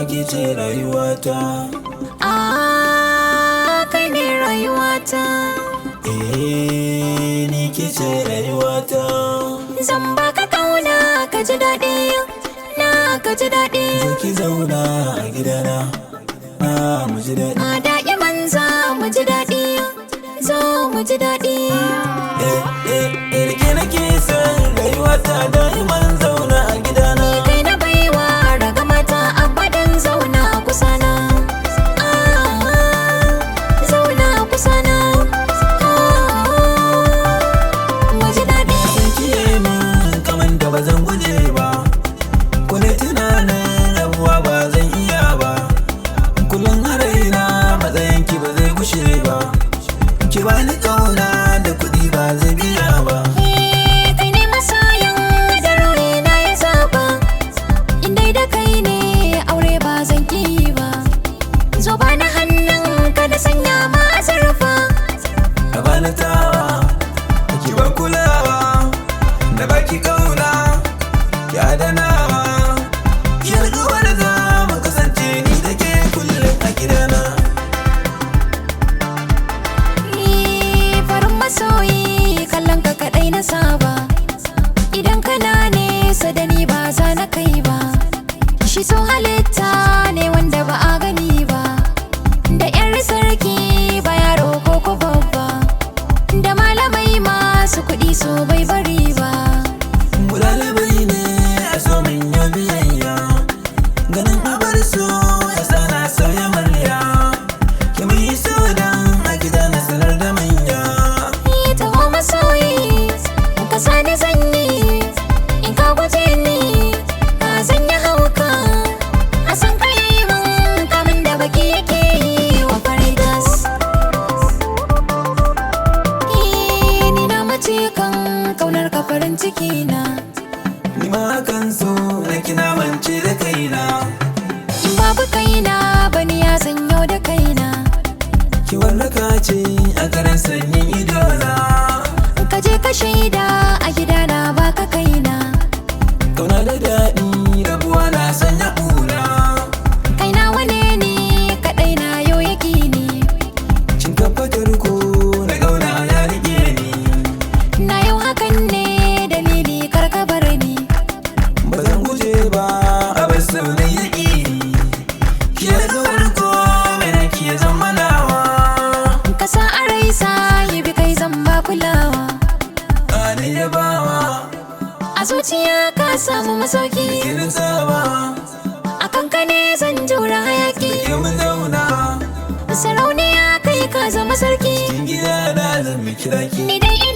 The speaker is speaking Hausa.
Kice rayuwata, kai ne rayuwata. ni kice rayuwata. Zan baka kauna ka ji daɗi, na ka ji daɗi. Zo ki zauna a gidana, na mu ji daɗi. A daɗi manza mu ji daɗi, zo mu ji daɗi. Rike nake son rayuwata da'iman zauna a gidana. Kai na baiwa raga mata abadan zauna a kusa na. Zauna a kusa na. Mu ji daɗi. San kiye min kaman da ba zan guje ba. Kune tunanin rabuwa ba zan iya ba. Kullum a raina matsayinki ba zai gushe ba. Ki bani kauna da kuɗi ba zai biya ba. Kai ne masoyin da ruhina ya zaba. Indai da kai ne aure ba zan ki ba. Zo ba na hannun ka da sanya ma azurfa. Da bani tawa, ki ban kulawa. Da baki kauna, ki adanawa. Ki alƙawar za mu kasance ni da ke kullum a gidana. Farin masoyi kallon ka kaɗai na saba. Idan kana nesa da ni ba za na kai ba. Shi so halitta ne wanda ba a gani ba. Da 'yar sarki ba yaro ko babba. Da malamai masu kuɗi so bai bari ba. Mu lalabai ne a so min yau biyayya. Ganin abar so ya sana sauya murya. Ki mai so dan a gida na sanar da manya. Ni taho masoyi ka sani zanyi. In ka guje ni ka zanya hauka. A san ka yi min kamin da baki yake yi wa faridas. Ni na mace kan kaunar ka farin ciki na. Ni ma kan so na kina mance da kaina. In babu kaina bani ya zanyo da kaina. Ki warraka ce a karan sanyin idona. Ka je ka shaida a gidana baka kaina. Kauna da daɗi rabuwa na sanya ƙuna. Kaina wane ne kaɗai na yau yaki ne. Cin tabbatar ko na ƙauna ya rike ni. Na yau hakan ne dalili kar ka bar ni. Ba zan guje ba a bar sau na yaƙi. Ki alƙawar ko mai na ki zama nawa. Ka sa a rai sahibi kai zan ba kulawa. Ani yabawa A zuciya ka samu masauki. kirin tsawa. A kanka ne zan jura hayaki. Ki mun zauna Sarauniya kai ka zama sarki. cikin gida na zan miki daki. Ni dai ina